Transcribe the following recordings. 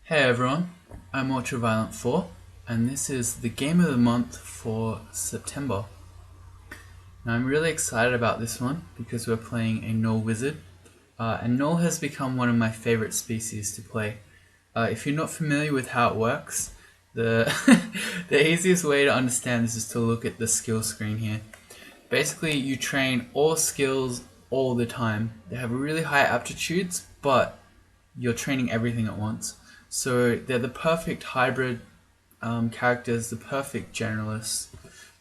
Hey everyone, I'm Ultraviolent4 and this is the game of the month for September. Now I'm really excited about this one because we're playing a Gnoll Wizard and Gnoll has become one of my favorite species to play. If you're not familiar with how it works, the, the easiest way to understand this is to look at the skill screen here. Basically you train all skills all the time. They have really high aptitudes, but you're training everything at once. So they're the perfect hybrid characters, the perfect generalists.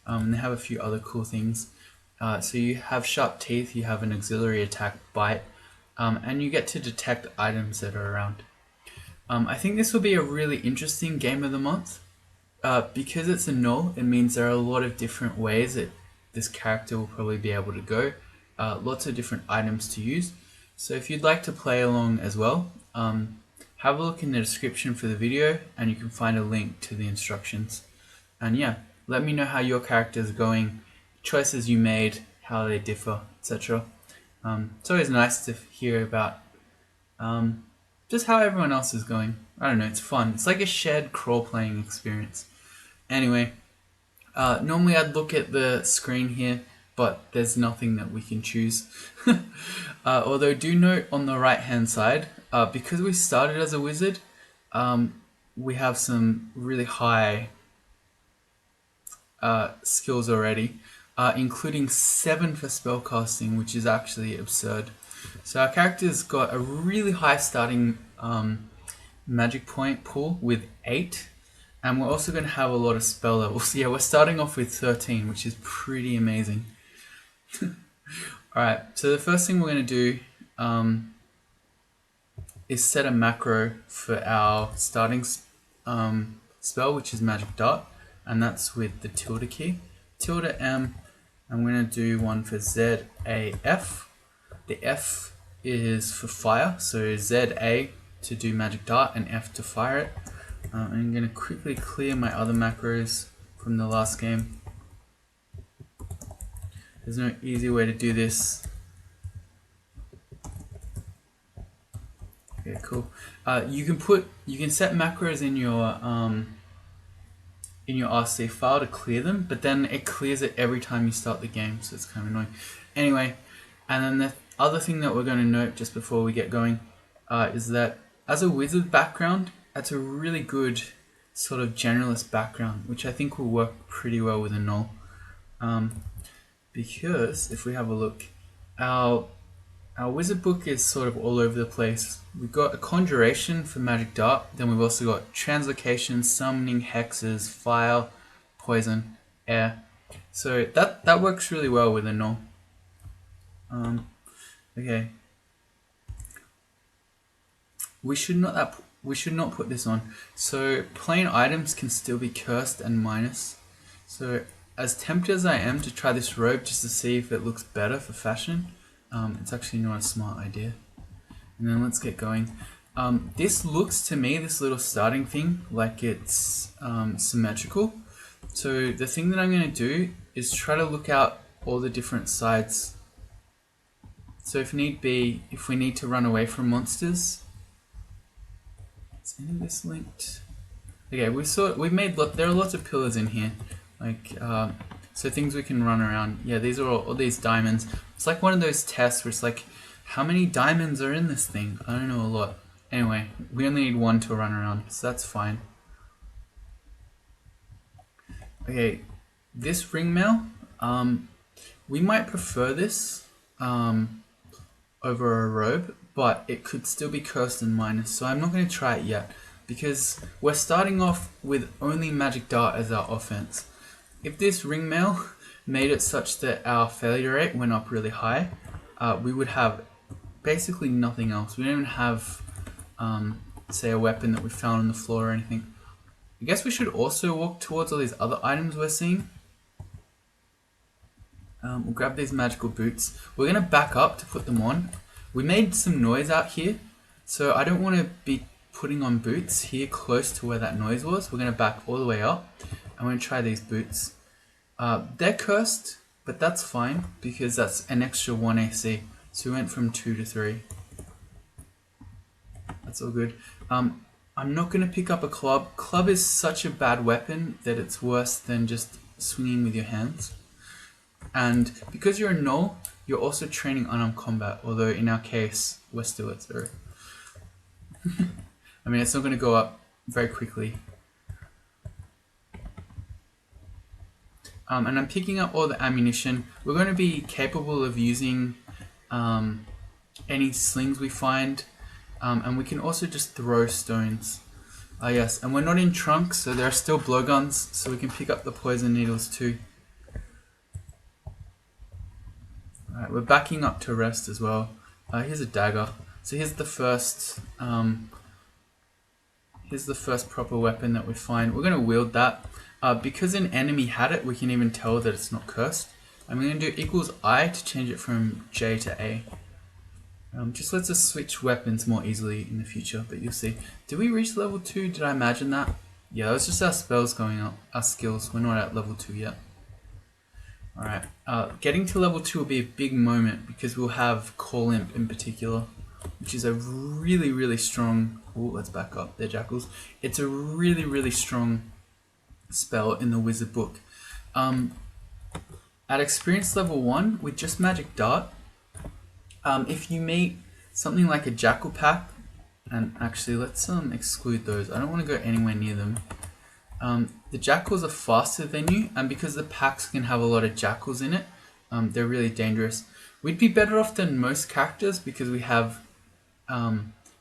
They have a few other cool things. So you have sharp teeth, you have an auxiliary attack, bite, and you get to detect items that are around. I think this will be a really interesting game of the month. Because it's a Gnoll, it means there are a lot of different ways that this character will probably be able to go. Lots of different items to use. So if you'd like to play along as well, have a look in the description for the video and you can find a link to the instructions. And yeah, let me know how your character is going, choices you made, how they differ, etc. It's always nice to hear about just how everyone else is going. I don't know, it's fun. It's like a shared crawl playing experience. Anyway, normally I'd look at the screen here, but there's nothing that we can choose. Although do note on the right hand side, because we started as a wizard, we have some really high skills already, including 7 for spellcasting, which is actually absurd. So our character's got a really high starting magic point pool with 8, and we're also going to have a lot of spell levels. Yeah, we're starting off with 13, which is pretty amazing. Alright, so the first thing we're going to do is set a macro for our starting spell, which is Magic Dart, and that's with the tilde key. Tilde M, I'm going to do one for ZAF. The F is for fire, so ZA to do Magic Dart and F to fire it. I'm going to quickly clear my other macros from the last game. There's no easy way to do this. Okay, cool. You can set macros in your RC file to clear them, but then it clears it every time you start the game, so it's kind of annoying. Anyway, and then the other thing that we're going to note just before we get going is that as a wizard background, that's a really good sort of generalist background, which I think will work pretty well with a Gnoll. Because if we have a look, our wizard book is sort of all over the place. We've got a conjuration for Magic Dart, then we've also got translocation, summoning, hexes, fire, poison, air. So that works really well with a Gnoll. Okay. We should not put this on. So plain items can still be cursed and minus. So as tempted as I am to try this robe just to see if it looks better for fashion, it's actually not a smart idea. And then let's get going. This looks to me, this little starting thing, like it's symmetrical. So the thing that I'm going to do is try to look out all the different sides. So if need be, if we need to run away from monsters, is any of this linked? Okay, there are lots of pillars in here, like so things we can run around. Yeah, these are all these diamonds. It's like one of those tests where it's like, how many diamonds are in this thing? I don't know a lot. Anyway, we only need 1 to run around, so that's fine. Okay, this ring mail, we might prefer this over a robe, but it could still be cursed and minus, so I'm not going to try it yet, because we're starting off with only Magic Dart as our offense. If this ring mail made it such that our failure rate went up really high, we would have basically nothing else. We don't even have, say, a weapon that we found on the floor or anything. I guess we should also walk towards all these other items we're seeing. We'll grab these magical boots. We're going to back up to put them on. We made some noise out here, so I don't want to be putting on boots here close to where that noise was. We're going to back all the way up. I'm going to try these boots. They're cursed, but that's fine because that's an extra 1 AC. So we went from 2 to 3. That's all good. I'm I'm not going to pick up a club. Club is such a bad weapon that it's worse than just swinging with your hands. And because you're a Gnoll, you're also training unarmed combat, although in our case, we're still at 0. I mean, it's not going to go up very quickly. And I'm picking up all the ammunition. We're going to be capable of using any slings we find, and we can also just throw stones. Yes, and we're not in trunks, so there are still blowguns, so we can pick up the poison needles too. Alright, we're backing up to rest as well. Here's a dagger. So here's the first proper weapon that we find. We're going to wield that. Because an enemy had it, we can even tell that it's not cursed. I'm going to do equals I to change it from J to A. Just lets us switch weapons more easily in the future, but you'll see. Did we reach level 2? Did I imagine that? Yeah, that was just our spells going up, our skills. We're not at level 2 yet. Alright, getting to level 2 will be a big moment because we'll have Call Imp in particular, which is a really, really strong... Oh, let's back up. They're jackals. It's a really, really strong spell in the wizard book. At experience level 1 with just magic dart, if you meet something like a jackal pack, and actually let's exclude those. I don't want to go anywhere near them. The jackals are faster than you, and because the packs can have a lot of jackals in it, they're really dangerous. We'd be better off than most characters because we have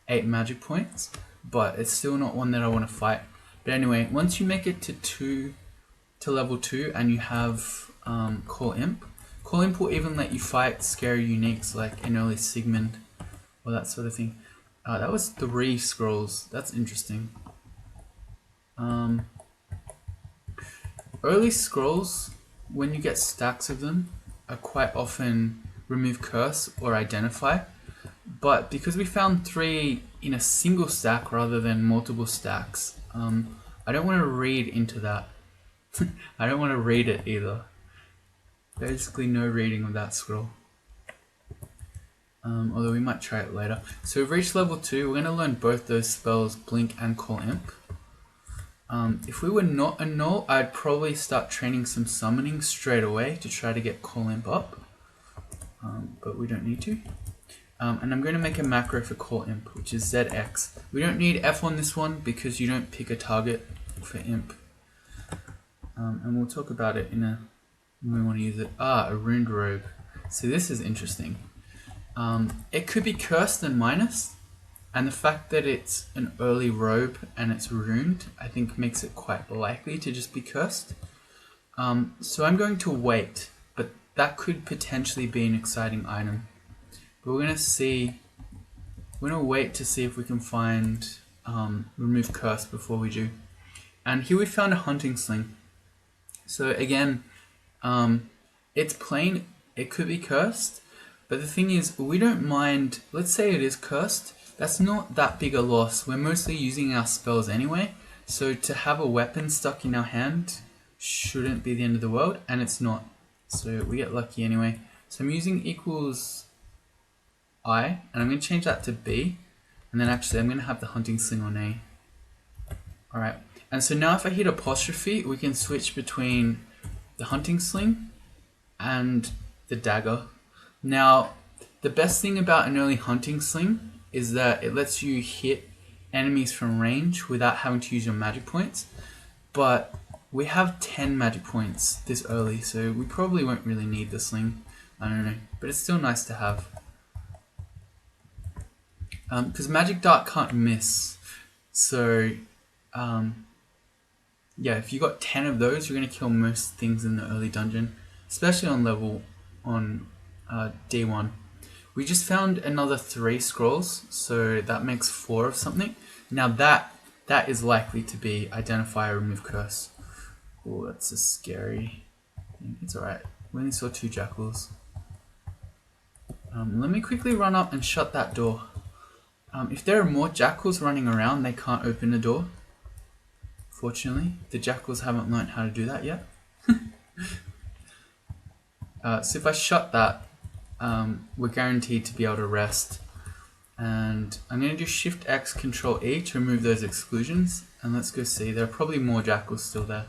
8 magic points, but it's still not one that I want to fight. But anyway, once you make it to level 2 and you have Call Imp will even let you fight scary uniques like an early Sigmund or that sort of thing. That was 3 scrolls. That's interesting. Early scrolls, when you get stacks of them, are quite often remove curse or identify. But because we found 3 in a single stack rather than multiple stacks, I don't want to read into that. I don't want to read it either. Basically no reading of that scroll. Although we might try it later. So we've reached level 2. We're going to learn both those spells, Blink and Call Imp. If we were not a Gnoll, I'd probably start training some summoning straight away to try to get Call Imp up. But we don't need to. And I'm going to make a macro for Call Imp, which is ZX. We don't need F on this one because you don't pick a target for Imp. And we'll talk about it when we want to use it. A runed robe. So this is interesting. It could be cursed and minus, and the fact that it's an early robe and it's runed, I think makes it quite likely to just be cursed. So I'm going to wait, but that could potentially be an exciting item. But we're going to wait to see if we can find remove curse before we do. And here we found a hunting sling. So again, it's plain, it could be cursed, but the thing is, we don't mind, let's say it is cursed, that's not that big a loss. We're mostly using our spells anyway, so to have a weapon stuck in our hand shouldn't be the end of the world, and it's not. So we get lucky anyway. So I'm using equals I, and I'm going to change that to B, and then actually I'm going to have the hunting sling on A. Alright, and so now if I hit apostrophe, we can switch between the hunting sling and the dagger. Now, the best thing about an early hunting sling is that it lets you hit enemies from range without having to use your magic points, but we have 10 magic points this early, so we probably won't really need the sling. I don't know, but it's still nice to have. Because magic dart can't miss, so yeah, if you got 10 of those, you're going to kill most things in the early dungeon, especially on D1. We just found another 3 scrolls, so that makes 4 of something. Now that is likely to be identify or remove curse. Oh, that's a scary thing. It's alright. We only saw 2 jackals. Let me quickly run up and shut that door. If there are more jackals running around, they can't open the door. Fortunately, the jackals haven't learned how to do that yet. So if I shut that, we're guaranteed to be able to rest. And I'm going to do Shift X, Control E to remove those exclusions. And let's go see. There are probably more jackals still there.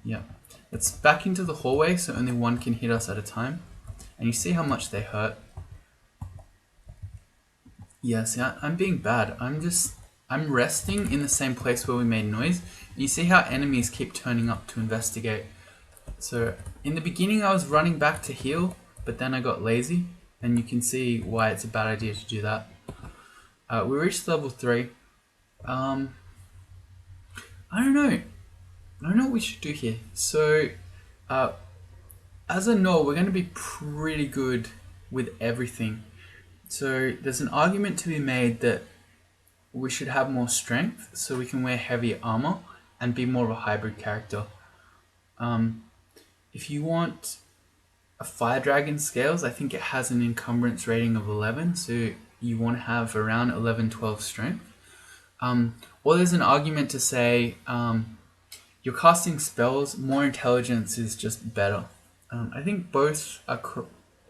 Yeah. Let's back into the hallway so only one can hit us at a time. And you see how much they hurt. Yeah, see, I'm being bad. I'm resting in the same place where we made noise. You see how enemies keep turning up to investigate. So in the beginning I was running back to heal, but then I got lazy. And you can see why it's a bad idea to do that. We reached level 3. I don't know. I don't know what we should do here. So, as a Gnoll, we're going to be pretty good with everything. So there's an argument to be made that we should have more strength so we can wear heavy armor and be more of a hybrid character. If you want a fire dragon scales, I think it has an encumbrance rating of 11, so you want to have around 11-12 strength. Or there's an argument to say you're casting spells, more intelligence is just better. I think both are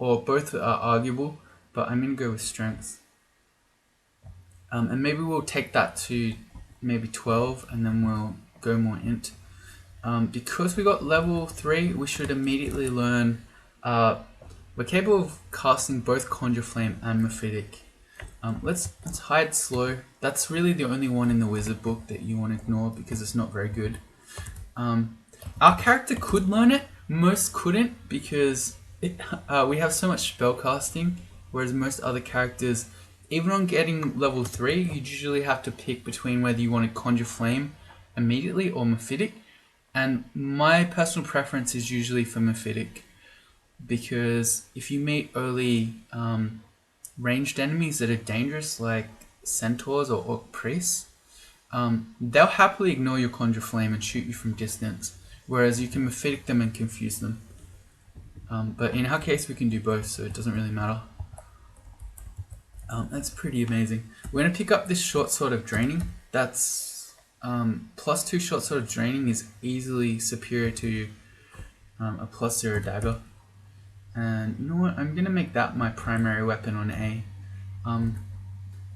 arguable, but I'm gonna go with strength. And maybe we'll take that to maybe 12, and then we'll go more int. Because we got level 3, we should immediately learn. We're capable of casting both Conjure Flame and Mephitic. Let's hide slow. That's really the only one in the wizard book that you want to ignore because it's not very good. Our character could learn it. Most couldn't because we have so much spell casting, whereas most other characters, even on getting level 3, you usually have to pick between whether you want to Conjure Flame immediately or Mephitic. And my personal preference is usually for Mephitic because if you meet early ranged enemies that are dangerous like centaurs or orc priests, they'll happily ignore your Conjure Flame and shoot you from distance, whereas you can Mephitic them and confuse them. But in our case we can do both, so it doesn't really matter. That's pretty amazing. We're going to pick up this short sword of draining. That's +2 short sword of draining is easily superior to a +0 dagger. And you know what, I'm going to make that my primary weapon on A.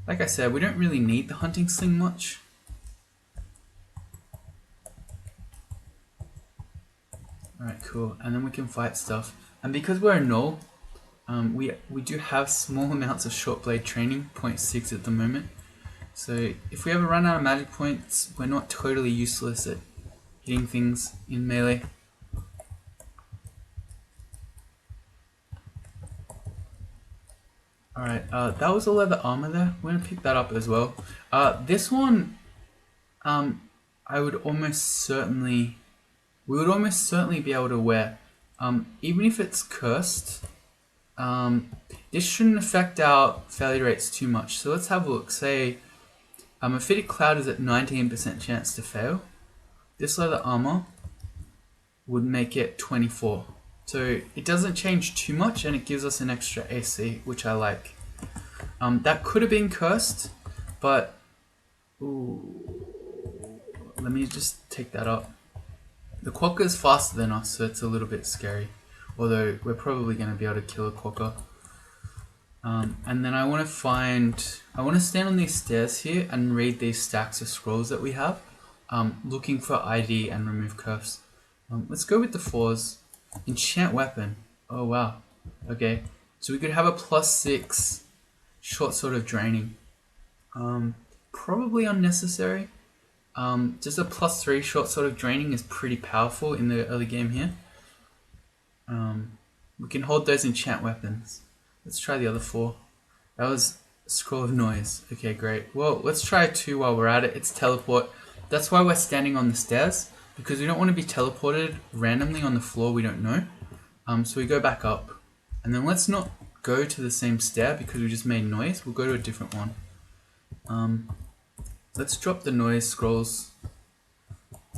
Like I said, we don't really need the hunting sling much. Alright, cool. And then we can fight stuff. And because we're a Gnoll, we do have small amounts of short blade training, 0.6 at the moment. So if we ever run out of magic points, we're not totally useless at hitting things in melee. Alright, that was all leather armor there. We're going to pick that up as well. This one, we would almost certainly be able to wear. Even if it's cursed, this shouldn't affect our failure rates too much. So let's have a look. Say a Mephitic Cloud is at 19% chance to fail. This leather armor would make it 24. So it doesn't change too much and it gives us an extra AC, which I like. That could have been cursed, but let me just take that up. The quokka is faster than us, so it's a little bit scary. Although we're probably going to be able to kill a quokka. And then I want to stand on these stairs here and read these stacks of scrolls that we have, looking for ID and remove curse. Let's go with the 4s. Enchant weapon. Oh wow. Okay. So we could have a +6 short sword of draining. Probably unnecessary. Just a +3 short sword of draining is pretty powerful in the early game here. We can hold those enchant weapons. Let's try the other 4. That was Scroll of Noise. Okay, great. Well, let's try 2 while we're at it. It's teleport. That's why we're standing on the stairs, because we don't want to be teleported randomly on the floor we don't know. So we go back up. And then let's not go to the same stair because we just made noise. We'll go to a different one. Let's drop the noise scrolls.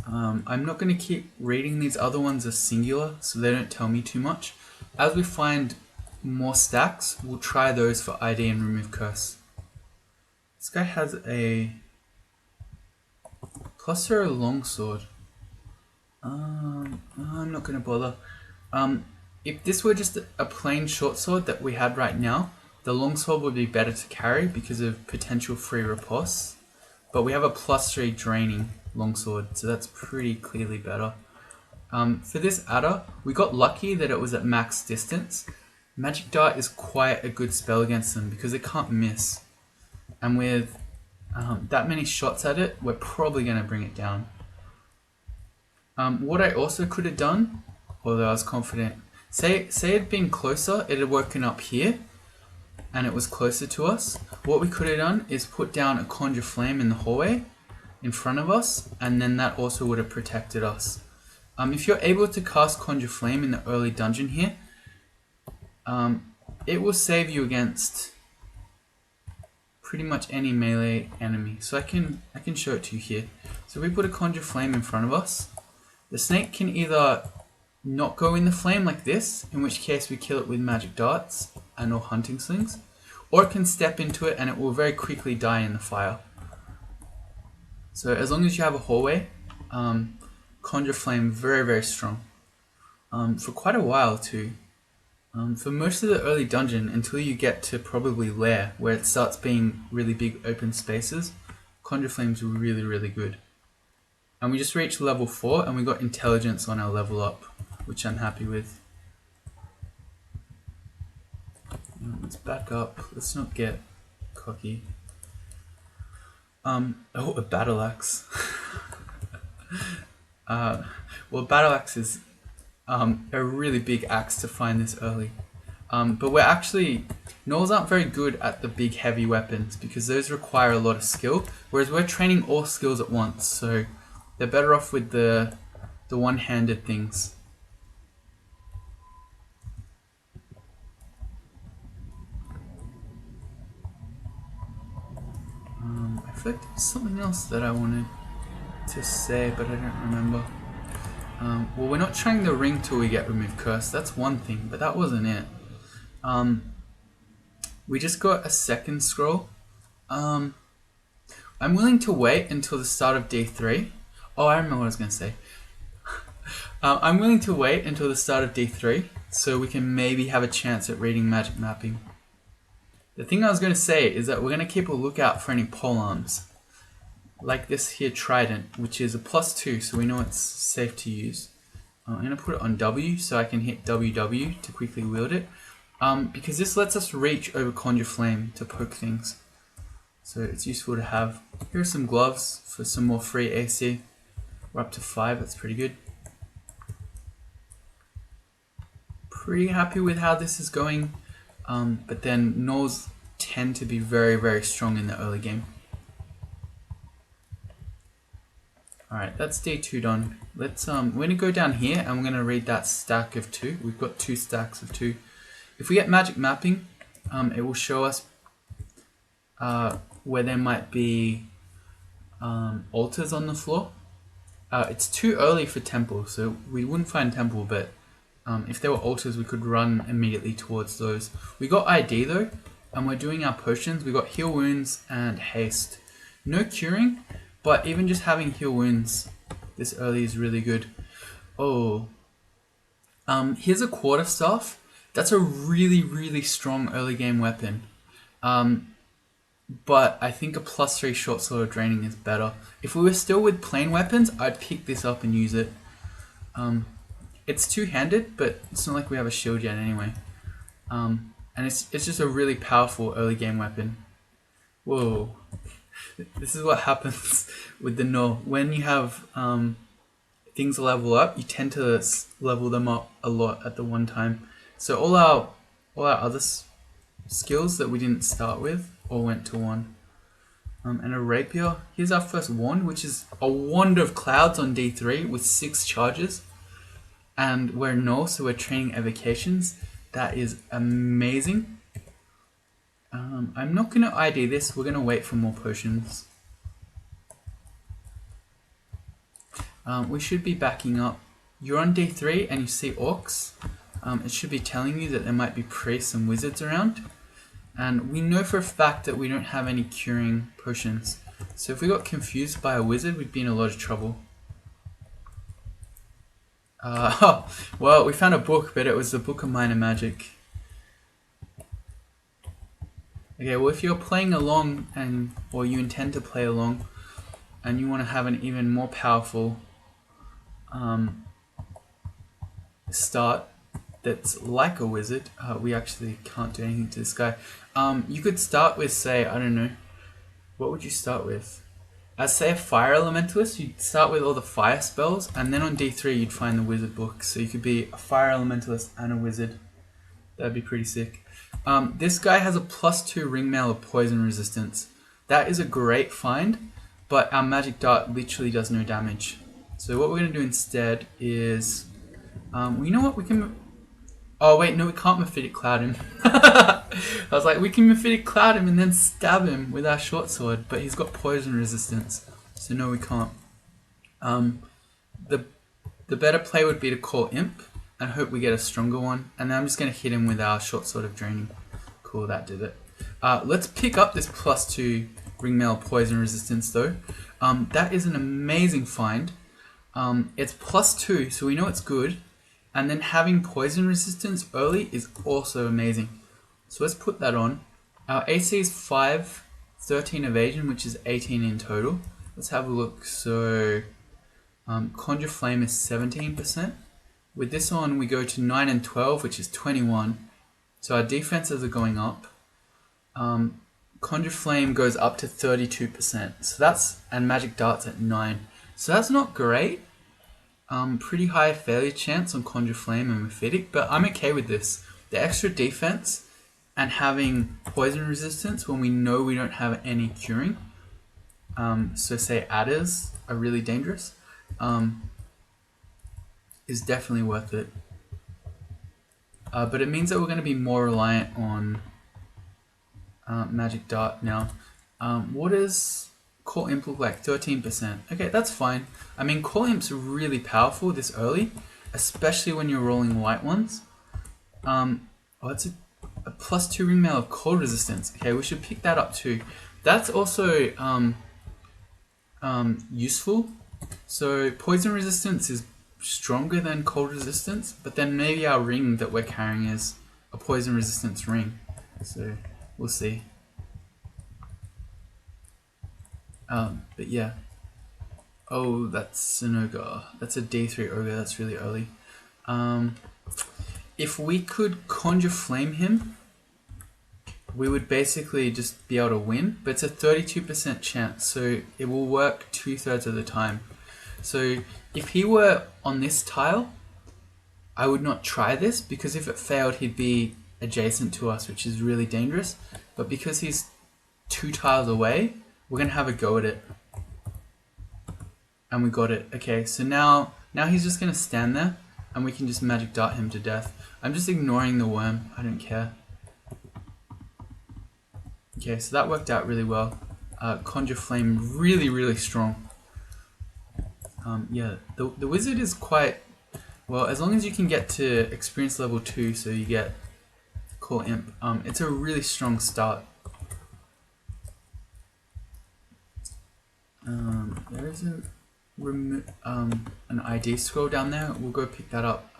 I'm not going to keep reading these other ones as singular so they don't tell me too much. As we find more stacks, we'll try those for ID and remove curse. This guy has a +0 longsword. I'm not going to bother. If this were just a plain short sword that we had right now, the longsword would be better to carry because of potential free riposte. But we have a +3 draining longsword, so that's pretty clearly better. For this adder, we got lucky that it was at max distance. Magic Dart is quite a good spell against them because it can't miss. And with that many shots at it, we're probably going to bring it down. What I also could have done, although I was confident, say it'd been closer, it had woken up here, and it was closer to us. What we could have done is put down a Conjure Flame in the hallway in front of us, and then that also would have protected us. If you're able to cast Conjure Flame in the early dungeon here, it will save you against pretty much any melee enemy. So I can show it to you here. So we put a Conjure Flame in front of us. The snake can either not go in the flame like this, in which case we kill it with magic darts and or hunting slings, or it can step into it and it will very quickly die in the fire. So as long as you have a hallway, Conjure Flame very, very strong. For quite a while too. For most of the early dungeon, until you get to probably Lair, where it starts being really big open spaces, Conjure Flame's really, really good. And we just reached level 4 and we got intelligence on our level up, which I'm happy with. Let's back up, let's not get cocky. Oh, a battle axe. Well, battle axe is a really big axe to find this early. But we're actually, Gnolls aren't very good at the big heavy weapons because those require a lot of skill, whereas we're training all skills at once, so they're better off with the one-handed things. I feel like there's something else that I wanted to say, but I don't remember. Well, we're not trying the ring till we get Remove Curse. That's one thing, but that wasn't it. We just got a second scroll. I'm willing to wait until the start of D3. Oh, I remember what I was going to say. I'm willing to wait until the start of D3 so we can maybe have a chance at reading magic mapping. The thing I was going to say is that we're going to keep a lookout for any polearms. Like this here trident, which is a +2, so we know it's safe to use. I'm going to put it on W so I can hit WW to quickly wield it. Because this lets us reach over Conjure Flame to poke things. So it's useful to have. Here are some gloves for some more free AC. We're up to 5, that's pretty good. Pretty happy with how this is going. But then Gnolls tend to be very, very strong in the early game. Alright, that's D2 done. Let's we're gonna go down here and we're gonna read that stack of 2. We've got 2 stacks of 2. If we get magic mapping, it will show us where there might be altars on the floor. It's too early for temple, so we wouldn't find temple, but if there were altars we could run immediately towards those. We got ID though, and we're doing our potions. We got heal wounds and haste. No curing, but even just having heal wounds this early is really good. Oh, here's a quarterstaff. That's a really, really strong early game weapon. But I think a +3 short sword of draining is better. If we were still with plain weapons, I'd pick this up and use it. It's two-handed, but it's not like we have a shield yet anyway. And it's just a really powerful early game weapon. Whoa. This is what happens with the Gnoll. When you have things level up, you tend to level them up a lot at the one time. So all our other skills that we didn't start with all went to 1. And a rapier. Here's our first wand, which is a wand of clouds on D3 with 6 charges. And we're Gnoll, so we're training evocations. That is amazing. I'm not going to ID this. We're going to wait for more potions. We should be backing up. You're on D3 and you see orcs. It should be telling you that there might be priests and wizards around. And we know for a fact that we don't have any curing potions. So if we got confused by a wizard, we'd be in a lot of trouble. Well, we found a book, but it was the Book of Minor Magic. Okay, well if you're playing along or you intend to play along and you want to have an even more powerful start that's like a wizard, we actually can't do anything to this guy. You could start with, say, I don't know, what would you start with? As say a fire elementalist, you'd start with all the fire spells, and then on D3 you'd find the wizard book. So you could be a fire elementalist and a wizard. That'd be pretty sick. This guy has a +2 ringmail of poison resistance. That is a great find, but our magic dart literally does no damage. So what we're going to do instead is, well, you know what, we can... Oh wait, no, we can't Mephitic Cloud him. I was like, we can Mephitic Cloud him and then stab him with our short sword, but he's got poison resistance, so no, we can't. The better play would be to call Imp and hope we get a stronger one, and then I'm just going to hit him with our short sword of draining. Cool, that did it. Let's pick up this +2 ringmail poison resistance though. That is an amazing find. It's +2, so we know it's good. And then having poison resistance early is also amazing. So let's put that on. Our AC is 5, 13 evasion, which is 18 in total. Let's have a look. So Conjure Flame is 17%. With this on, we go to 9 and 12, which is 21. So our defenses are going up. Conjure Flame goes up to 32%. So that's, and Magic Dart's at 9. So that's not great. Pretty high failure chance on Conjure Flame and Mephitic, but I'm okay with this. The extra defense and having poison resistance when we know we don't have any curing, so say adders are really dangerous, is definitely worth it. But it means that we're going to be more reliant on Magic Dart now. What is Call Imp look like? 13%. Okay, that's fine. I mean, Call Imp's really powerful this early, especially when you're rolling light ones. Oh, it's a +2 ringmail of cold resistance. Okay, we should pick that up too. That's also useful. So poison resistance is stronger than cold resistance, but then maybe our ring that we're carrying is a poison resistance ring. So we'll see. But yeah. Oh, that's an ogre. That's a D3 ogre. That's really early. If we could Conjure Flame him, we would basically just be able to win. But it's a 32% chance, so it will work 2/3 of the time. So if he were on this tile, I would not try this, because if it failed, he'd be adjacent to us, which is really dangerous. But because he's 2 tiles away, we're going to have a go at it. And we got it. Okay, so now he's just going to stand there, and we can just Magic Dart him to death. I'm just ignoring the worm. I don't care. Okay, so that worked out really well. Conjure Flame, really, really strong. Yeah, the wizard is quite... Well, as long as you can get to experience level 2, so you get Call Imp, it's a really strong start. There is an ID scroll down there. We'll go pick that up.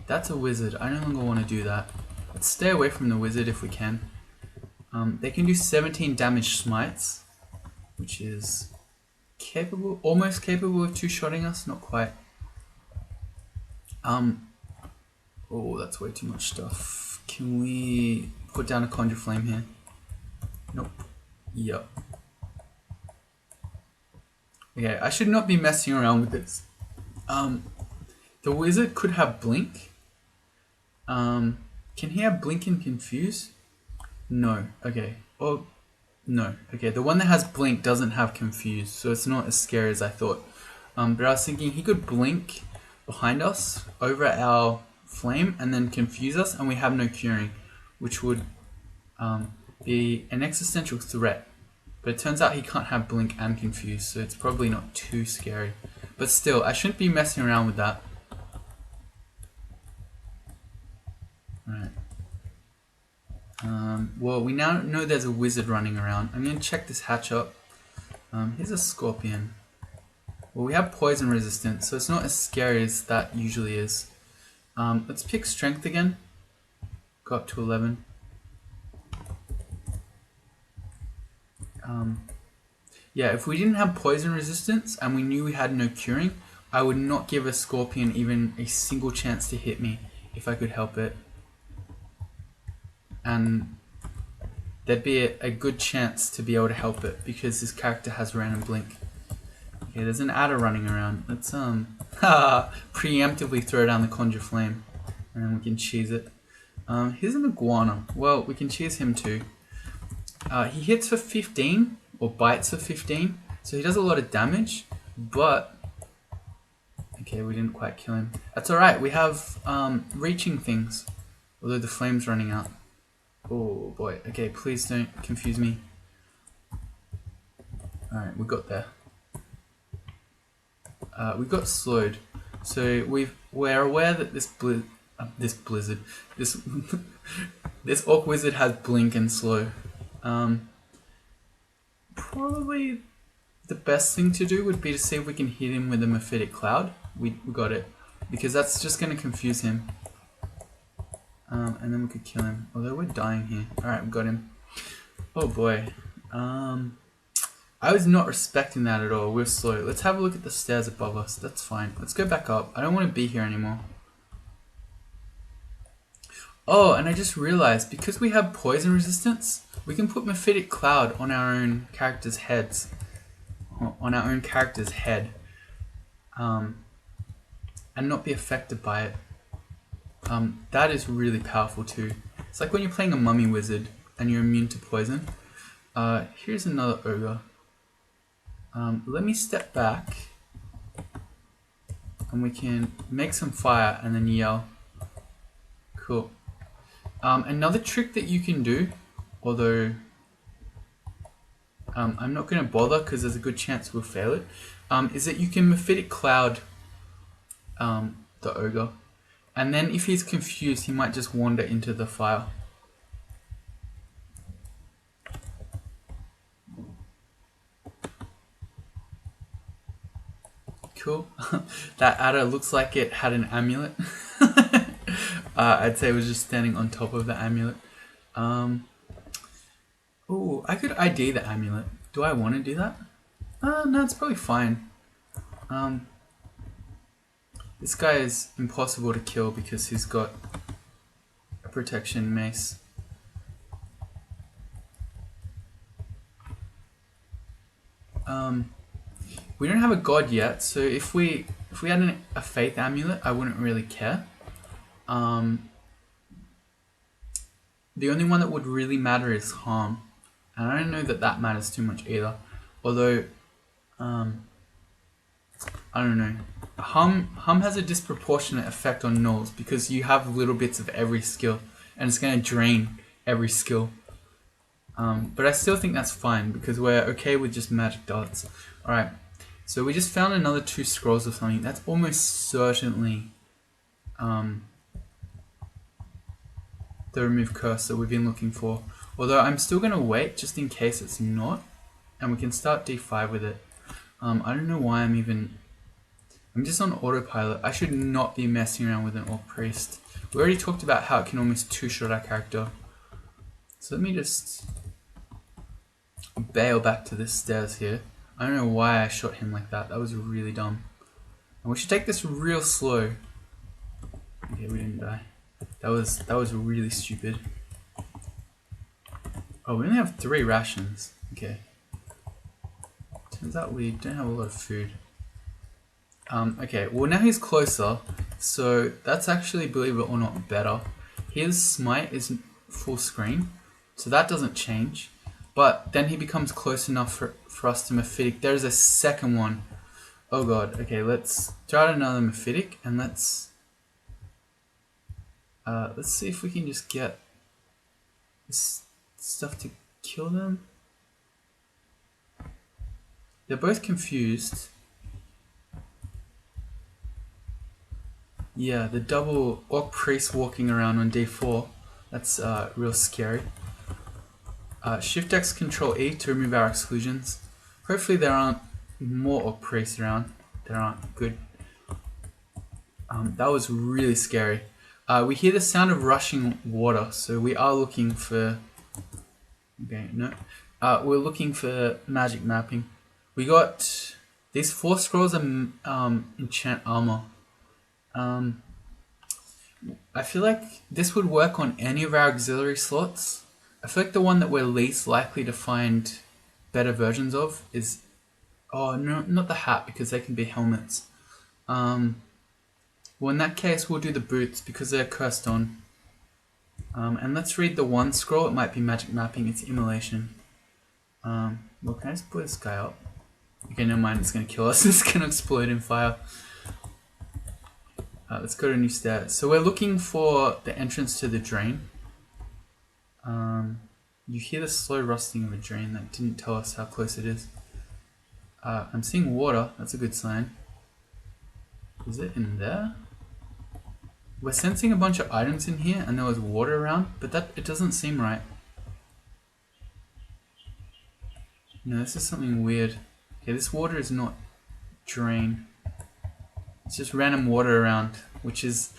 That's a wizard. I no longer want to do that. Let's stay away from the wizard if we can. They can do 17 damage smites, which is capable, almost capable of two-shotting us, not quite. Oh, that's way too much stuff. Can we put down a Conjure Flame here? Nope. Yep. Okay, I should not be messing around with this. The wizard could have Blink. Can he have Blink and Confuse? No. Okay. Oh, no. Okay, the one that has Blink doesn't have Confuse, so it's not as scary as I thought. But I was thinking he could Blink behind us over our flame and then confuse us, and we have no curing, which would be an existential threat. But it turns out he can't have Blink and Confuse, so it's probably not too scary. But still, I shouldn't be messing around with that. Alright. Well, we now know there's a wizard running around. I'm going to check this hatch up. Here's a scorpion. Well, we have poison resistance, so it's not as scary as that usually is. Let's pick strength again. Go up to 11. Yeah, if we didn't have poison resistance and we knew we had no curing, I would not give a scorpion even a single chance to hit me if I could help it. And there'd be a good chance to be able to help it because this character has random blink. Okay, there's an adder running around. Let's preemptively throw down the Conjure Flame and then we can cheese it. Here's an iguana. Well, we can cheese him too. He hits for 15 or bites for 15, so he does a lot of damage, but okay, we didn't quite kill him. That's alright, we have reaching things, although the flame's running out. Oh boy, okay, please don't confuse me. Alright, we got there. We got slowed, so we're aware that this blizzard, this this Orc Wizard has blink and slow. Probably the best thing to do would be to see if we can hit him with a Mephitic Cloud. We got it, because that's just going to confuse him. And then we could kill him, although we're dying here. Alright, we got him. Oh boy. I was not respecting that at all. We're slow. Let's have a look at the stairs above us. That's fine. Let's go back up. I don't want to be here anymore. Oh, and I just realized, because we have poison resistance, we can put Mephitic Cloud on our own characters' heads. On our own character's head. And not be affected by it. That is really powerful too. It's like when you're playing a mummy wizard and you're immune to poison. Here's another ogre. Let me step back and we can make some fire and then yell. Cool. Another trick that you can do, although I'm not going to bother because there's a good chance we'll fail it, is that you can Mephitic Cloud the ogre, and then if he's confused he might just wander into the fire. Cool. That adder looks like it had an amulet. I'd say it was just standing on top of the amulet. Oh, I could ID the amulet. Do I want to do that? No, it's probably fine. This guy is impossible to kill because he's got a protection mace. We don't have a god yet, so if we had a faith amulet, I wouldn't really care. The only one that would really matter is harm, and I don't know that that matters too much either. Although, I don't know. Hum has a disproportionate effect on gnolls because you have little bits of every skill, and it's going to drain every skill. But I still think that's fine because we're okay with just magic darts. Alright, so we just found another 2 scrolls of something. That's almost certainly the remove curse that we've been looking for. Although I'm still going to wait just in case it's not, and we can start D5 with it. I don't know why I'm just on autopilot. I should not be messing around with an Orc Priest. We already talked about how it can almost 2-shot our character. So let me just bail back to the stairs here. I don't know why I shot him like that. That was really dumb. And we should take this real slow. Okay, we didn't die. That was really stupid. Oh, we only have 3 rations. Okay. Turns out we don't have a lot of food. Okay, well now he's closer, so that's actually, believe it or not, better. His smite is full screen, so that doesn't change. But then he becomes close enough for us to Mephitic. There's a second one. Oh god, okay, let's try another Mephitic, and let's see if we can just get this stuff to kill them. They're both confused. Yeah, the double Orc Priest walking around on D4. That's real scary. Shift X Control E to remove our exclusions. Hopefully there aren't more Orc Priests around. There aren't. Good. That was really scary. We hear the sound of rushing water, so we are looking for... Okay, no. we're looking for magic mapping. We got these 4 scrolls of enchant armor. I feel like this would work on any of our auxiliary slots. I feel like the one that we're least likely to find better versions of is, oh no, not the hat, because they can be helmets. Well, in that case, we'll do the boots because they're cursed on. And let's read the 1 scroll. It might be magic mapping. It's immolation. Well, can I just put this guy up? Okay, never mind. It's going to kill us. It's going to explode in fire. Let's go to new stat. So we're looking for the entrance to the drain. You hear the slow rusting of a drain. That didn't tell us how close it is. I'm seeing water. That's a good sign. Is it in there? We're sensing a bunch of items in here and there was water around, but it doesn't seem right. No, this is something weird. Okay, this water is not drain. It's just random water around, which is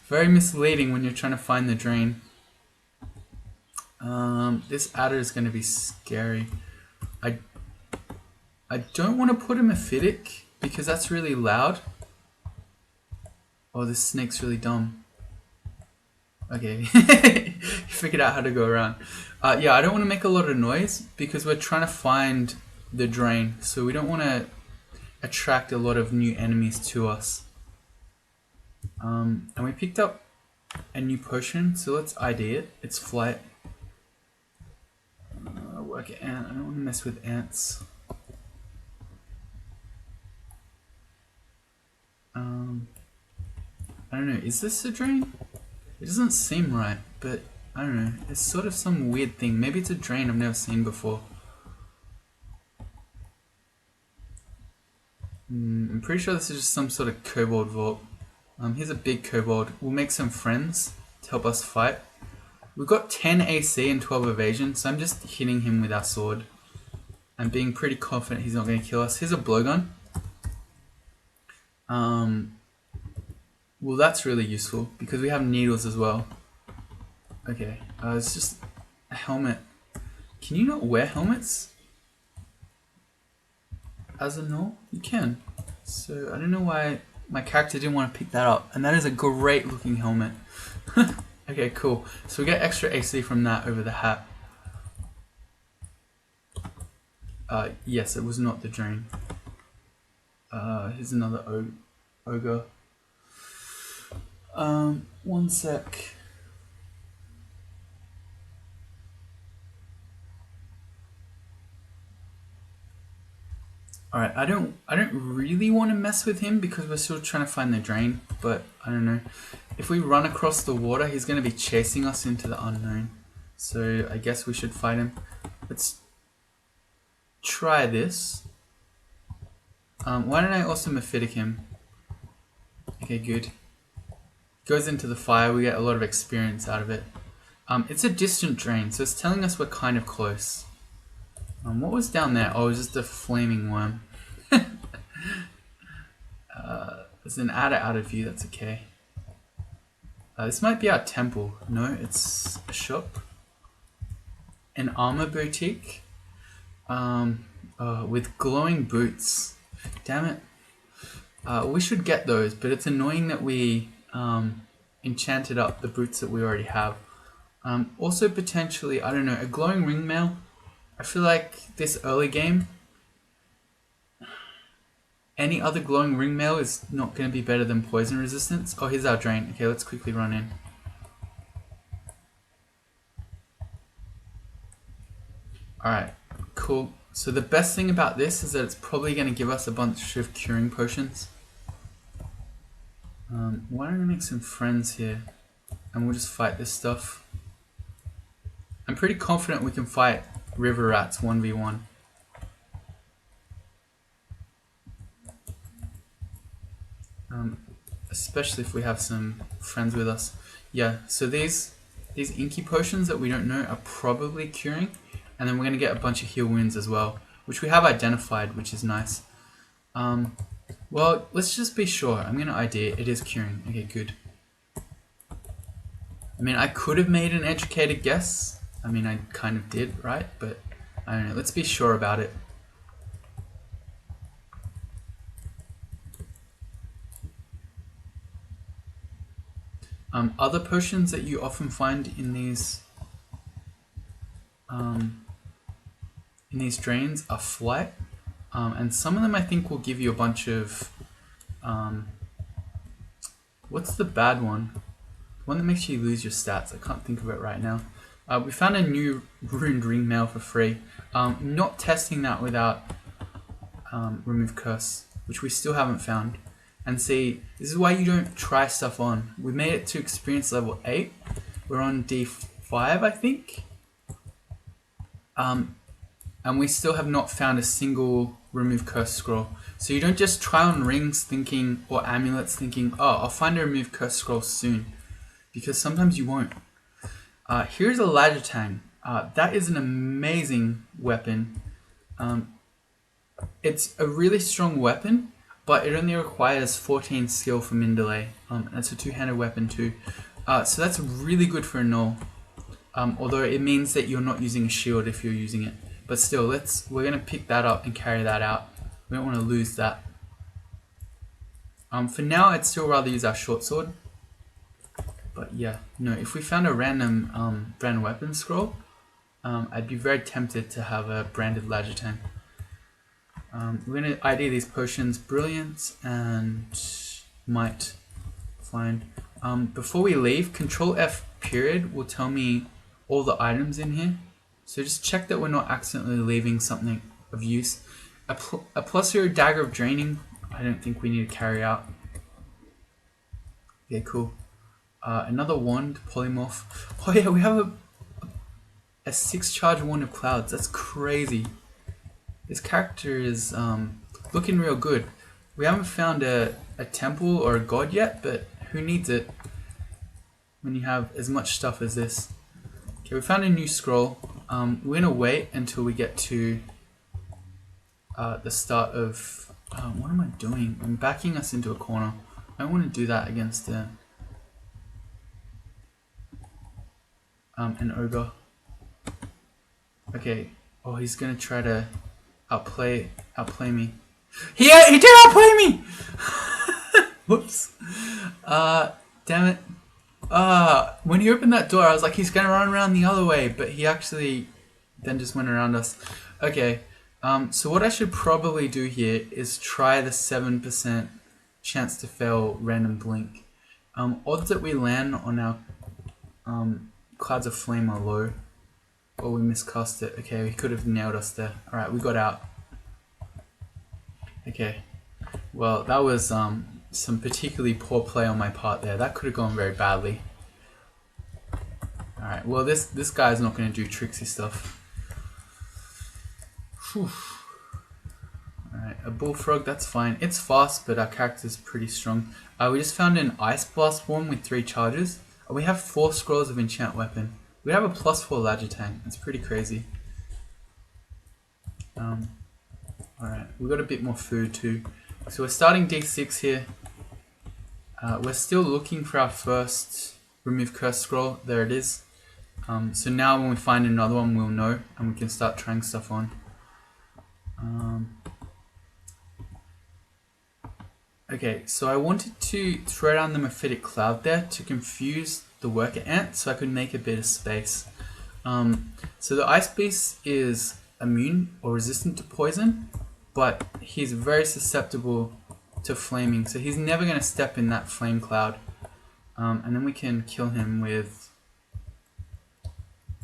very misleading when you're trying to find the drain. This adder is going to be scary. I don't want to put a mephitic because that's really loud. Oh, this snake's really dumb. Okay, you figured out how to go around. Yeah, I don't want to make a lot of noise because we're trying to find the drain, so we don't want to attract a lot of new enemies to us. And we picked up a new potion, so let's ID it. It's flight. Work ant. I don't want to mess with ants. I don't know. Is this a drain? It doesn't seem right, but I don't know. It's sort of some weird thing. Maybe it's a drain I've never seen before. I'm pretty sure this is just some sort of kobold vault. Here's a big kobold. We'll make some friends to help us fight. We've got 10 AC and 12 evasion, so I'm just hitting him with our sword. I'm being pretty confident he's not going to kill us. Here's a blowgun. Well, that's really useful because we have needles as well. Okay, it's just a helmet. Can you not wear helmets? As a gnoll? You can. So I don't know why my character didn't want to pick that up. And that is a great looking helmet. Okay, cool. So we get extra AC from that over the hat. Yes, it was not the drain. Here's another ogre. 1 sec. Alright, I don't really want to mess with him because we're still trying to find the drain, but I don't know. If we run across the water, he's going to be chasing us into the unknown. So I guess we should fight him. Let's try this. Why don't I also mephitic him? Okay, good. Goes into the fire, we get a lot of experience out of it. It's a distant drain, so it's telling us we're kind of close. What was down there? Oh, it was just a flaming worm. There's an adder out of view, that's okay. This might be our temple. No, it's a shop. An armor boutique. With glowing boots. Damn it. We should get those, but it's annoying that we enchanted up the boots that we already have. Also potentially, I don't know, a glowing ring mail. I feel like this early game, any other glowing ring mail is not going to be better than poison resistance. Oh, here's our drain. Okay, let's quickly run in. Alright, cool. So the best thing about this is that it's probably going to give us a bunch of curing potions. Why don't I make some friends here and we'll just fight this stuff. I'm pretty confident we can fight river rats 1v1. Especially if we have some friends with us. Yeah, so these inky potions that we don't know are probably curing, and then we're going to get a bunch of heal wounds as well, which we have identified, which is nice. Well, let's just be sure. I'm going to ID it. It is curing. Okay, good. I mean, I could have made an educated guess. I mean, I kind of did, right? But I don't know. Let's be sure about it. Other potions that you often find in these drains are flight, and some of them I think will give you a bunch of what's the bad one? The one that makes you lose your stats. I can't think of it right now. We found a new ruined ring mail for free. Not testing that without remove curse, which we still haven't found. And see, this is why you don't try stuff on. We made it to experience level 8. We're on D5, I think. And we still have not found a single remove curse scroll. So you don't just try on rings thinking, or amulets thinking, oh, I'll find a remove curse scroll soon. Because sometimes you won't. Here's a Lajatang. That is an amazing weapon. It's a really strong weapon, but it only requires 14 skill for min delay. It's a two-handed weapon too. So that's really good for a Gnoll. Although it means that you're not using a shield if you're using it. But still, we're gonna pick that up and carry that out. We don't want to lose that. For now, I'd still rather use our short sword. But yeah, no, if we found a random brand weapon scroll, I'd be very tempted to have a branded Lajatang. We're going to ID these potions, Brilliance and Might. Fine. Before we leave, Control F period will tell me all the items in here. So just check that we're not accidentally leaving something of use. A plus 0 Dagger of Draining, I don't think we need to carry out. Okay, cool. Another wand, Polymorph. Oh yeah, we have a 6 charge Wand of Clouds. That's crazy. This character is looking real good. We haven't found a temple or a god yet, but who needs it when you have as much stuff as this? Okay, we found a new scroll. We're gonna wait until we get to the start of... what am I doing? I'm backing us into a corner. I don't want to do that against an ogre. Okay. Oh, he's gonna try to outplay me. He did outplay me! Whoops. Damn it. When he opened that door, I was like, he's gonna run around the other way, but he actually then just went around us. Okay. So what I should probably do here is try the 7% chance to fail random blink. Odds that we land on our Clouds of Flame are low. Oh, we miscast it. Okay, he could have nailed us there. Alright, we got out. Okay. Well, that was some particularly poor play on my part there. That could have gone very badly. Alright, well this guy's not going to do tricksy stuff. Whew. Alright, a bullfrog, that's fine. It's fast, but our character's pretty strong. We just found an Ice Blast form with 3 charges. We have 4 scrolls of enchant weapon. We have a +4 Lajatang. That's pretty crazy. Alright, we got a bit more food too. So we're starting D6 here. We're still looking for our first remove curse scroll. There it is. So now when we find another one, we'll know and we can start trying stuff on. Okay, so I wanted to throw down the Mephitic Cloud there to confuse the worker ant so I could make a bit of space. So the Ice Beast is immune or resistant to poison, but he's very susceptible to flaming, so he's never going to step in that flame cloud. And then we can kill him with,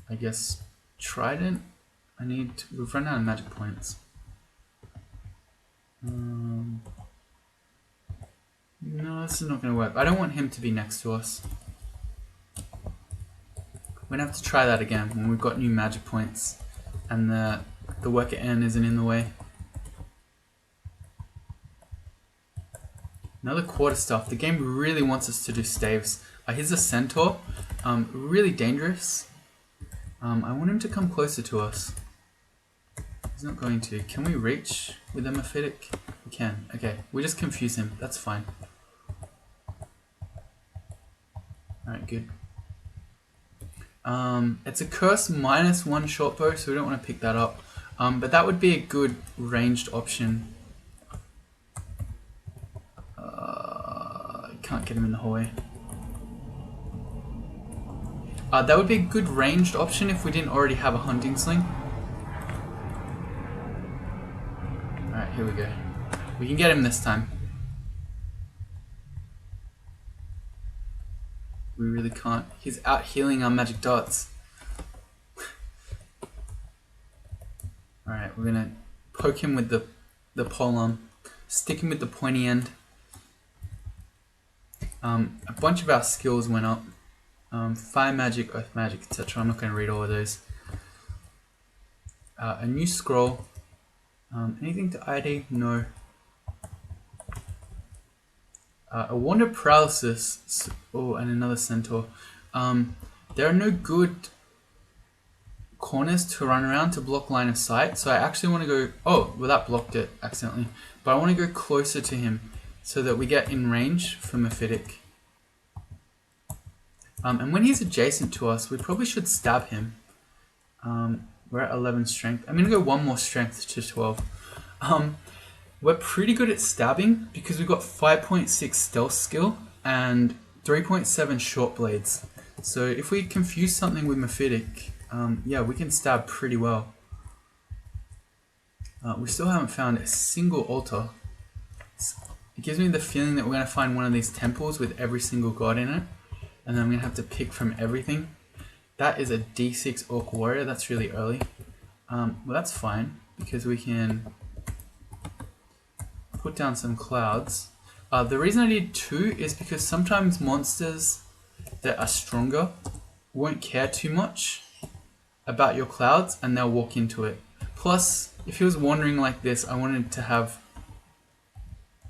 I guess, Trident. We've run out of magic points. No, this is not going to work. I don't want him to be next to us. We're going to have to try that again when we've got new magic points and the worker N isn't in the way. Another quarterstaff. The game really wants us to do staves. Here's a centaur. Really dangerous. I want him to come closer to us. He's not going to. Can we reach with a Mephitic? We can. Okay, we just confuse him. That's fine. Alright, good. It's a curse -1 short bow, so we don't want to pick that up. But that would be a good ranged option. Can't get him in the hallway. That would be a good ranged option if we didn't already have a hunting sling. Alright, here we go. We can get him this time. We really can't. He's out healing our magic darts. Alright, we're gonna poke him with the polearm. Stick him with the pointy end. A bunch of our skills went up. Fire magic, earth magic, etc. I'm not going to read all of those. A new scroll. Anything to ID? No. A wand of paralysis. Oh, and another centaur. There are no good corners to run around to block line of sight, so I actually want to go... Oh, well that blocked it accidentally. But I want to go closer to him so that we get in range for Mephitic. And when he's adjacent to us, we probably should stab him. We're at 11 strength. I'm going to go one more strength to 12. We're pretty good at stabbing because we've got 5.6 stealth skill and 3.7 short blades. So if we confuse something with Mephitic, yeah, we can stab pretty well. We still haven't found a single altar. It gives me the feeling that we're going to find one of these temples with every single god in it. And then I'm going to have to pick from everything. That is a D6 Orc Warrior. That's really early. Well, that's fine because we can put down some clouds. The reason I did 2 is because sometimes monsters that are stronger won't care too much about your clouds and they'll walk into it. Plus, if he was wandering like this, I wanted to have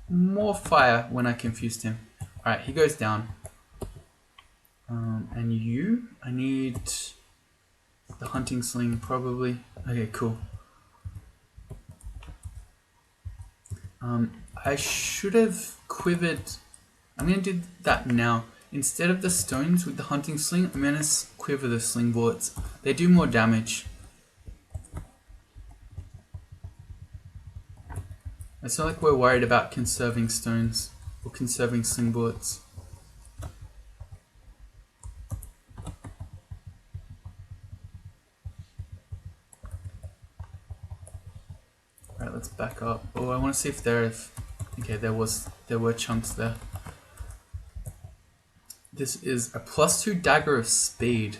more fire when I confused him. Alright, he goes down. And you, I need the hunting sling probably. Okay, cool. I should have quivered. I'm going to do that now. Instead of the stones with the hunting sling, I'm going to quiver the sling bullets. They do more damage. It's not like we're worried about conserving stones or conserving sling bullets. Alright, let's back up. Oh, I want to see if there's... Okay, there were chunks there. This is a +2 dagger of speed.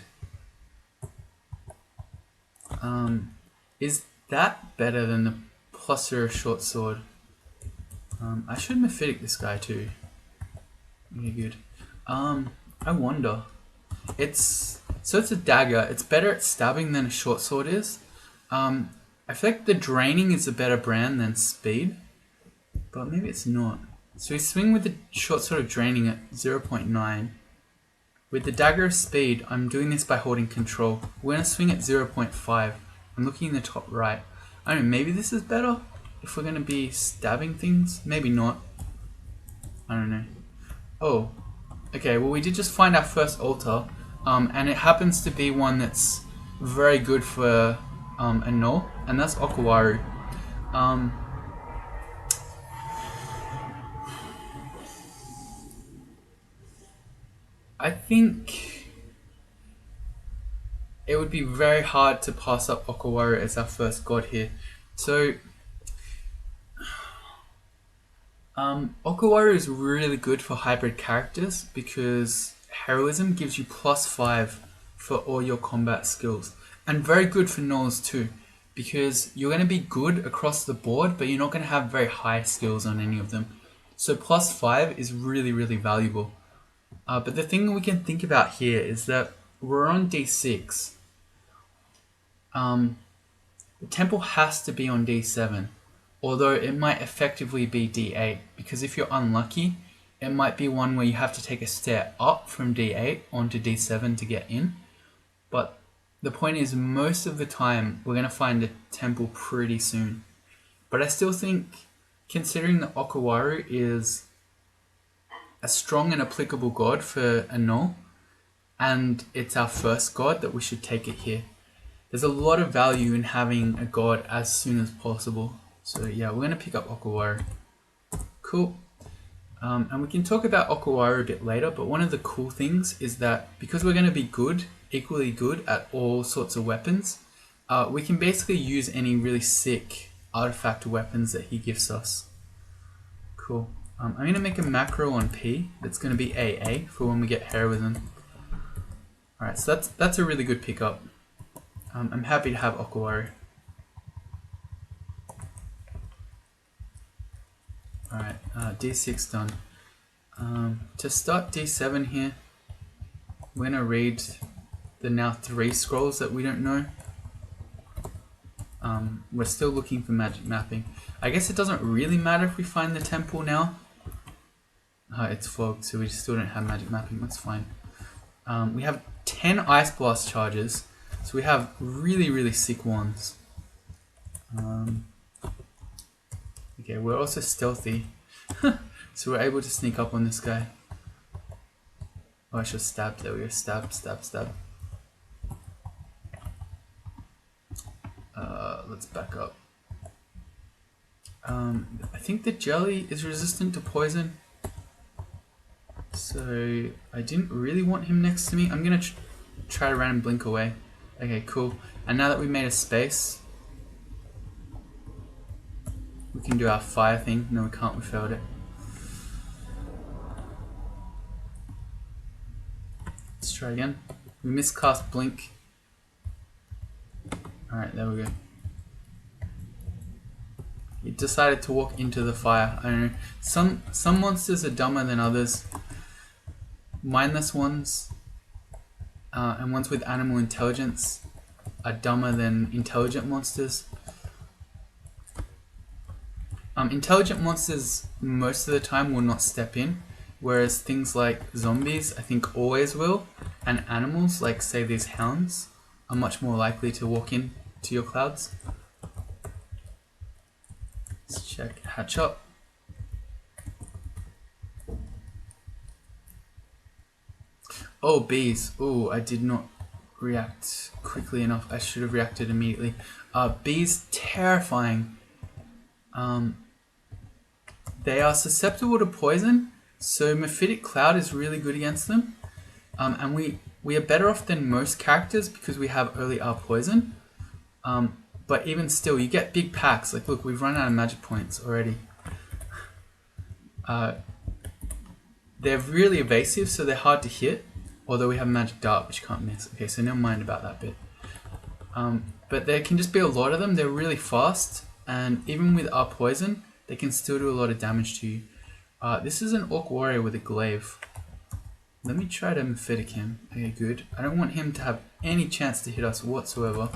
Is that better than the +0 short sword? I should Mephitic this guy too. Okay, good. I wonder. It's a dagger. It's better at stabbing than a short sword is. I feel like the draining is a better brand than speed, but maybe it's not. So we swing with the short sword of draining at 0.9. With the dagger of speed, I'm doing this by holding control. We're going to swing at 0.5. I'm looking in the top right. I don't know, maybe this is better if we're going to be stabbing things. Maybe not. I don't know. Oh, okay, well we did just find our first altar, and it happens to be one that's very good for a Gnoll, and that's Okawaru. I think it would be very hard to pass up Okawaru as our first god here. So, Okawaru is really good for hybrid characters because heroism gives you +5 for all your combat skills. And very good for Gnolls too, because you're going to be good across the board, but you're not going to have very high skills on any of them. So +5 is really, really valuable. But the thing we can think about here is that we're on D6. The temple has to be on D7, although it might effectively be D8, because if you're unlucky, it might be one where you have to take a stair up from D8 onto D7 to get in. But the point is, most of the time, we're going to find a temple pretty soon. But I still think, considering that Okawaru is a strong and applicable god for a Gnoll, and it's our first god, that we should take it here. There's a lot of value in having a god as soon as possible. So yeah, we're going to pick up Okawaru. Cool. And we can talk about Okawaru a bit later, but one of the cool things is that because we're going to be good, equally good at all sorts of weapons, we can basically use any really sick artifact weapons that he gives us. Cool. I'm going to make a macro on P that's going to be AA for when we get heroism. Alright, so that's a really good pickup. I'm happy to have Okawaru. Alright, D6 done. To start D7 here, we're going to read the now 3 scrolls that we don't know. We're still looking for magic mapping. I guess it doesn't really matter if we find the temple now. It's fogged, so we still don't have magic mapping, that's fine. We have 10 Ice Blast charges, so we have really, really sick ones. Okay, we're also stealthy, so we're able to sneak up on this guy. Oh, I should stab. There we go. Stab, stab, stab. Let's back up. I think the jelly is resistant to poison, so I didn't really want him next to me. I'm gonna try to random blink away. Okay, cool. And now that we made a space, we can do our fire thing. No, we can't. We failed it. Let's try again. We miscast blink. Alright, there we go. He decided to walk into the fire. I don't know. Some monsters are dumber than others. Mindless ones and ones with animal intelligence are dumber than intelligent monsters. Intelligent monsters most of the time will not step in, whereas things like zombies I think always will, and animals like say these hounds are much more likely to walk in to your clouds. Let's check hatch up. Oh, bees. Oh, I did not react quickly enough. I should have reacted immediately. Bees, terrifying. They are susceptible to poison, so Mephitic Cloud is really good against them. And we are better off than most characters because we have early R poison. But even still, you get big packs. Like, look, we've run out of magic points already. They're really evasive, so they're hard to hit. Although we have magic dart, which you can't miss. Okay, so never mind about that bit. But there can just be a lot of them. They're really fast, and even with our poison, they can still do a lot of damage to you. This is an Orc Warrior with a glaive. Let me try to Mephitic him. Okay, good. I don't want him to have any chance to hit us whatsoever.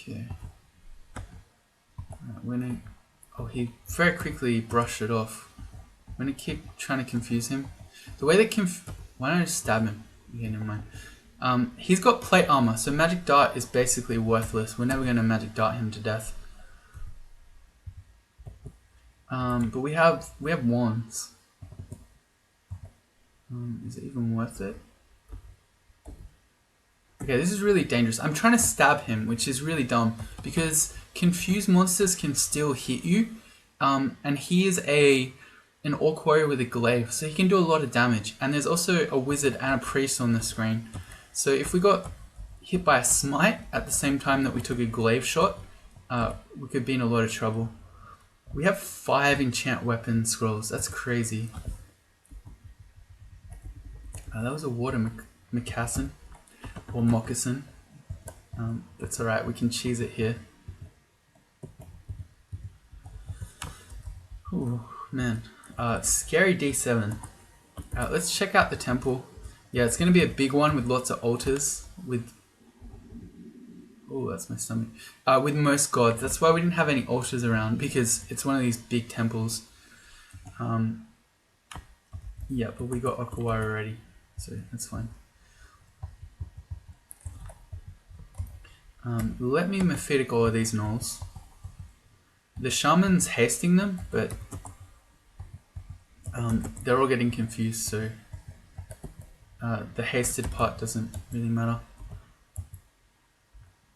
Okay. We're gonna... Oh, he very quickly brushed it off. I'm gonna keep trying to confuse him. The way that why don't I just stab him? Okay, never mind. He's got plate armor, so magic dart is basically worthless. We're never gonna magic dart him to death. But we have wands. Is it even worth it? Okay, this is really dangerous. I'm trying to stab him, which is really dumb because confused monsters can still hit you. And he is an Orc Warrior with a glaive, so he can do a lot of damage. And there's also a wizard and a priest on the screen. So if we got hit by a smite at the same time that we took a glaive shot, we could be in a lot of trouble. We have 5 enchant weapon scrolls. That's crazy. That was a water moccasin or moccasin. That's alright, we can cheese it here. Ooh, man. Scary D7. Let's check out the temple. Yeah, it's going to be a big one with lots of altars. Oh, that's my stomach. With most gods. That's why we didn't have any altars around, because it's one of these big temples. Yeah, but we got Okawaru already, so that's fine. Let me mephitic all of these gnolls. The shaman's hasting them, but they're all getting confused, so the hasted part doesn't really matter.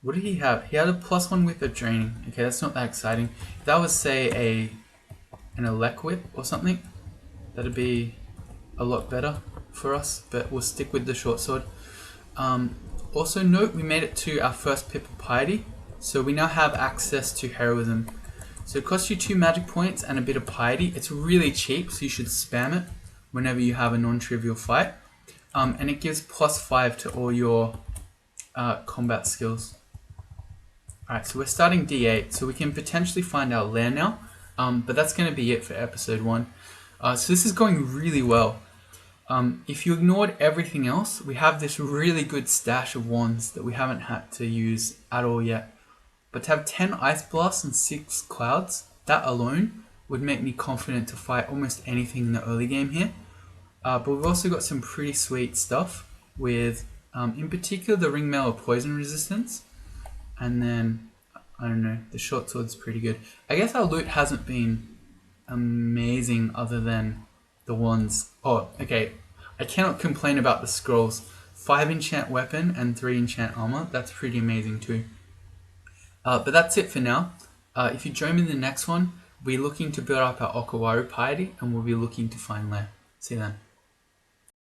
What did he have? He had a +1 whip of draining. Okay, that's not that exciting. If that was, say, an elect whip or something, that'd be a lot better for us, but we'll stick with the short sword. Also note, we made it to our first pip of piety, so we now have access to heroism. So it costs you 2 magic points and a bit of piety. It's really cheap, so you should spam it whenever you have a non-trivial fight. And it gives +5 to all your combat skills. Alright, so we're starting D8, so we can potentially find our lair now, but that's going to be it for episode 1. So this is going really well. If you ignored everything else, we have this really good stash of wands that we haven't had to use at all yet. But to have 10 Ice Blasts and 6 Clouds, that alone would make me confident to fight almost anything in the early game here. But we've also got some pretty sweet stuff with, in particular, the Ringmail of Poison Resistance. And then, I don't know, the short sword's pretty good. I guess our loot hasn't been amazing other than the wands. Oh, okay. I cannot complain about the scrolls. 5 enchant weapon and 3 enchant armor. That's pretty amazing too. But that's it for now. If you join me in the next one, we're looking to build up our Okawaru piety and we'll be looking to find lair. See you then.